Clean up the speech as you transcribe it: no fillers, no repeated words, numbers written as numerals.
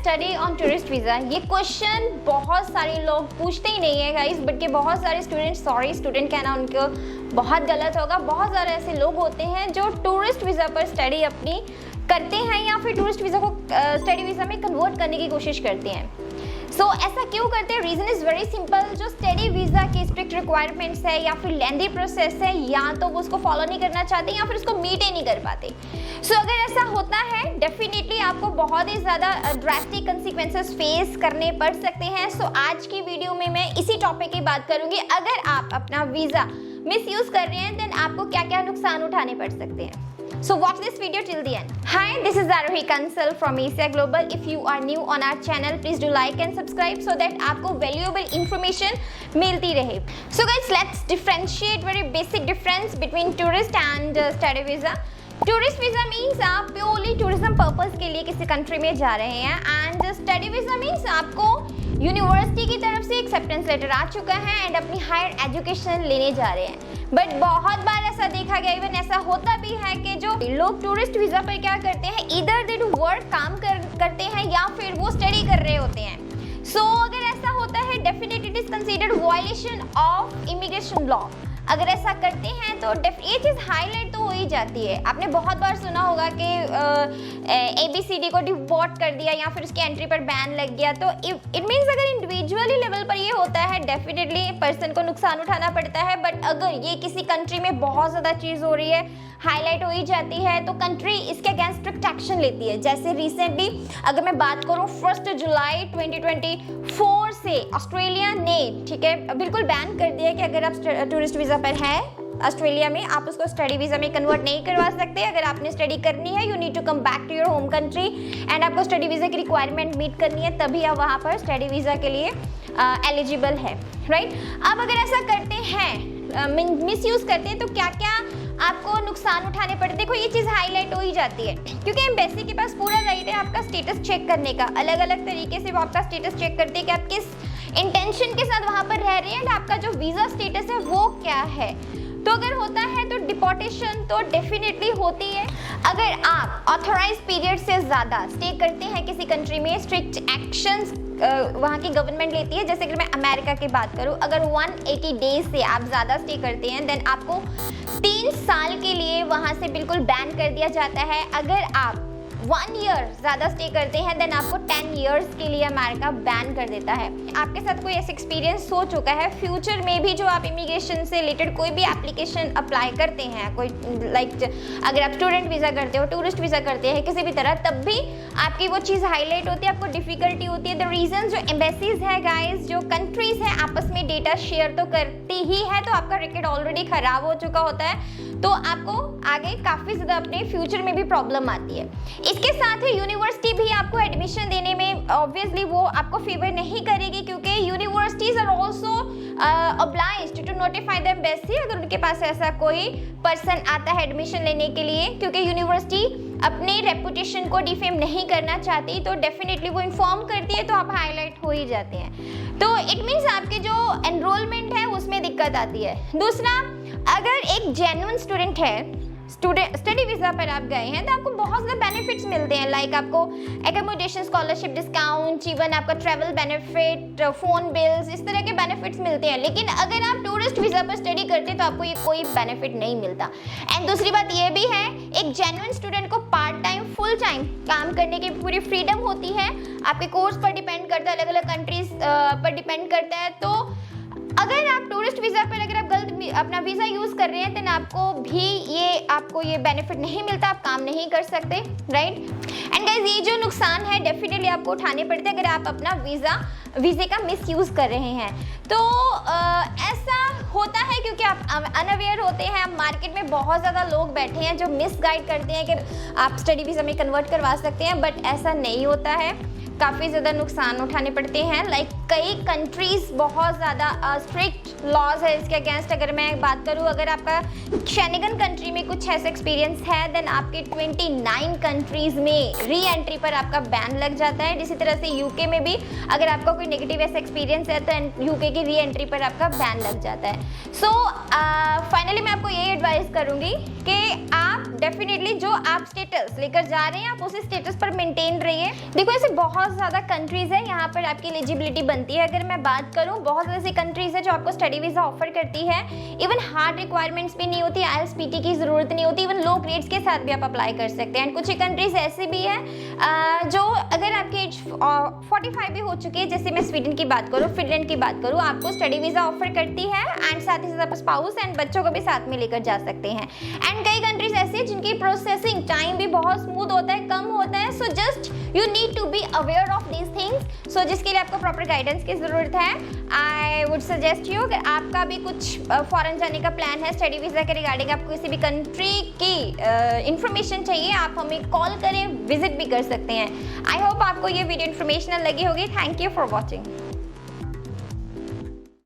Study on tourist visa? ये question बहुत सारे लोग पूछते ही नहीं है गाइस, बट के बहुत सारे स्टूडेंट कहना उनको बहुत गलत होगा। बहुत सारे ऐसे लोग होते हैं जो टूरिस्ट वीज़ा पर स्टडी अपनी करते हैं या फिर टूरिस्ट वीज़ा को स्टडी वीज़ा में कन्वर्ट करने की कोशिश करते हैं। ऐसा क्यों करते हैं? Reason is very simple. जो स्टडी वीज़ा की स्ट्रिक्ट रिक्वायरमेंट्स है या फिर लेंदी प्रोसेस है, या तो वो उसको फॉलो नहीं करना चाहते या फिर उसको मीट ही नहीं कर पाते। अगर ऐसा होता है, डेफिनेटली आपको बहुत ही ज़्यादा ड्रास्टिक कंसिक्वेंसेस फेस करने पड़ सकते हैं। आज की वीडियो में मैं इसी टॉपिक की बात करूँगी। अगर आप अपना वीज़ा मिसयूज़ कर रहे हैं, देन आपको क्या क्या नुकसान उठाने पड़ सकते हैं। So watch this video till the end. Hi, this is Arohi Kansal from Asia Global. If you are new on our channel, please do like and subscribe so that आपको valuable information मिलती रहे. So guys, let's differentiate very basic difference between tourist and study visa. Tourist visa means आप purely tourism purpose के लिए किसी country में जा रहे हैं, एंड स्टडी वीज़ा मीन्स आपको यूनिवर्सिटी की तरफ से एक्सेप्टेंस लेटर आ चुका है एंड अपनी हायर एजुकेशन लेने जा रहे हैं। बट बहुत बार ऐसा देखा गया, इवन ऐसा होता भी है कि जो लोग टूरिस्ट वीज़ा पर क्या करते हैं, इधर दे डू वर्क, काम करते हैं या फिर वो स्टडी कर रहे होते हैं। अगर ऐसा होता है, definitely it is considered violation of immigration law. अगर ऐसा करते हैं तो ये चीज़ हाईलाइट तो हो ही जाती है। आपने बहुत बार सुना होगा कि ABCD को डिपोर्ट कर दिया या फिर उसकी एंट्री पर बैन लग गया। तो इट मीन्स अगर इंडिविजुअली लेवल पर ये होता है, डेफिनेटली पर्सन को नुकसान उठाना पड़ता है। बट अगर ये किसी कंट्री में बहुत ज़्यादा चीज़ हो रही है, हाईलाइट हो ही जाती है, तो कंट्री इसके अगेंस्ट स्ट्रिक्ट एक्शन लेती है। जैसे रिसेंटली अगर मैं बात करूँ 1 जुलाई 2024 से ऑस्ट्रेलिया ने बिल्कुल बैन कर दिया कि अगर आप टूरिस्ट वीज़ा पर है ऑस्ट्रेलिया में, आप उसको स्टडी वीज़ा में कन्वर्ट नहीं करवा सकते। अगर आपने स्टडी करनी है, you need to come back to your home country and आपको स्टडी वीज़ा की रिक्वायरमेंट मीट करनी है, तभी आप वहाँ पर स्टडी वीज़ा के लिए एलिजिबल है, राइट। अब अगर ऐसा करते हैं, मिसयूज़ करते हैं, तो क्या क्या आपको नुकसान उठाने पड़ते हैं। देखो, ये चीज़ हाईलाइट हो ही जाती है क्योंकि एम्बेसी के पास पूरा राइट है आपका स्टेटस चेक करने का। अलग अलग तरीके से वो आपका स्टेटस चेक करते हैं कि आप किस इंटेंशन के साथ वहाँ पर रह रहे हैं, आपका जो वीज़ा स्टेटस है वो क्या है। तो अगर होता है तो डिपोर्टेशन तो डेफिनेटली होती है। अगर आप ऑथोराइज पीरियड से ज़्यादा स्टे करते हैं किसी कंट्री में, स्ट्रिक्ट एक्शंस वहाँ की गवर्नमेंट लेती है। जैसे कि मैं अमेरिका की बात करूँ, अगर 180 डेज से आप ज़्यादा स्टे करते हैं, देन आपको 3 साल के लिए वहाँ से बिल्कुल बैन कर दिया जाता है। अगर आप 1 ईयर ज़्यादा स्टे करते हैं, देन आपको 10 ईयर्स के लिए अमेरिका बैन कर देता है। आपके साथ कोई ऐसा एक्सपीरियंस हो चुका है फ्यूचर में भी, जो आप इमिग्रेशन से रिलेटेड कोई भी एप्लीकेशन अप्लाई करते हैं, कोई अगर आप स्टूडेंट वीज़ा करते हो, टूरिस्ट वीज़ा करते हैं किसी भी तरह, तब भी आपकी वो चीज़ हाईलाइट होती है, आपको डिफ़िकल्टी होती है। द रीज़न, जो एम्बेसीज है गाइज, जो कंट्रीज़ हैं, आपस में डेटा शेयर तो करती ही है, तो आपका रिकॉर्ड ऑलरेडी ख़राब हो चुका होता है, तो आपको आगे काफ़ी ज़्यादा अपने फ्यूचर में भी प्रॉब्लम आती है। इसके साथ ही यूनिवर्सिटी भी आपको एडमिशन देने में ऑब्वियसली वो आपको फेवर नहीं करेगी, क्योंकि universities are also obliged to notify the embassy अगर उनके पास ऐसा कोई पर्सन आता है एडमिशन लेने के लिए, क्योंकि यूनिवर्सिटी अपने रेपुटेशन को डिफेम नहीं करना चाहती, तो डेफिनेटली वो इन्फॉर्म करती है, तो आप हाईलाइट हो ही जाते हैं। तो इट मीन्स आपके जो एनरोलमेंट है उसमें दिक्कत आती है। दूसरा, अगर एक जेन्युइन स्टूडेंट है, स्टडी वीज़ा पर आप गए हैं, तो आपको बहुत ज़्यादा बेनिफिट्स मिलते हैं, लाइक आपको एकोमोडेशन स्कॉलरशिप डिस्काउंट, इवन आपका ट्रैवल बेनिफिट, फ़ोन बिल्स, इस तरह के बेनिफिट्स मिलते हैं। लेकिन अगर आप टूरिस्ट वीज़ा पर स्टडी करते हैं तो आपको ये कोई बेनिफिट नहीं मिलता। एंड दूसरी बात ये भी है, एक जेन्युइन स्टूडेंट को पार्ट टाइम, फुल टाइम काम करने की पूरी फ्रीडम होती है। आपके कोर्स पर डिपेंड करता है, अलग अलग कंट्रीज पर डिपेंड करता है। तो अगर आप टूरिस्ट वीज़ा पर अगर आप गलत अपना वीज़ा यूज़ कर रहे हैं, तो आपको ये बेनिफिट नहीं मिलता, आप काम नहीं कर सकते, राइट। एंड गाइस, ये जो नुकसान है डेफिनेटली आपको उठाने पड़ते हैं अगर आप अपना वीज़े का मिसयूज़ कर रहे हैं। तो ऐसा होता है क्योंकि आप अनअवेयर होते हैं। आप मार्केट में बहुत ज़्यादा लोग बैठे हैं जो मिसगाइड करते हैं कि आप स्टडी वीज़ा में कन्वर्ट करवा सकते हैं, बट ऐसा नहीं होता है। काफ़ी ज़्यादा नुकसान उठाने पड़ते हैं। लाइक कई कंट्रीज़ बहुत ज़्यादा स्ट्रिक्ट लॉज है इसके अगेंस्ट। अगर मैं बात करूँ, अगर आपका शेनेगन कंट्री में कुछ ऐसा एक्सपीरियंस है, देन आपके 29 कंट्रीज़ में री एंट्री पर आपका बैन लग जाता है। इसी तरह से यूके में भी अगर आपका कोई नेगेटिव ऐसा एक्सपीरियंस है तो यूके की री एंट्री पर आपका बैन लग जाता है। फाइनली मैं आपको ये एडवाइस करूँगी कि आप डेफिनेटली जो आप स्टेटस लेकर जा रहे हैं आप उसी स्टेटस पर मेंटेन रहिए। देखो ऐसे बहुत ज़्यादा कंट्रीज़ है यहाँ पर आपकी एलिजिबिलिटी बनती है। अगर मैं बात करूँ बहुत ऐसी कंट्रीज़ है जो आपको स्टडी वीज़ा ऑफर करती है, इवन हार्ड रिक्वायरमेंट्स भी नहीं होती, IELTS PT की ज़रूरत नहीं होती, इवन लो ग्रेड्स के साथ भी आप अप्लाई कर सकते हैं। एंड कुछ कंट्रीज़ ऐसी भी है जो अगर आपकी एज 45 भी हो चुकी है, जैसे मैं स्वीडन की बात करूँ, फिनलैंड की बात करूँ, आपको स्टडी वीज़ा ऑफर करती है एंड साथ ही साथ स्पाउस एंड बच्चों को भी साथ में लेकर जा सकते हैं। एंड कई कंट्रीज ऐसी है जिनकी प्रोसेसिंग टाइम भी बहुत स्मूथ होता है, कम होता है। So just you need to be aware of these things. So जिसके लिए आपको प्रॉपर गाइडेंस की ज़रूरत है, आई वुड सजेस्ट यू, अगर आपका भी कुछ फॉरेन जाने का प्लान है स्टडी वीज़ा के रिगार्डिंग, आपको किसी भी कंट्री की इंफॉर्मेशन चाहिए, आप हमें कॉल करें, विजिट भी कर सकते हैं। आई होप आपको ये वीडियो इन्फॉर्मेशनल लगी होगी। Thank you for watching.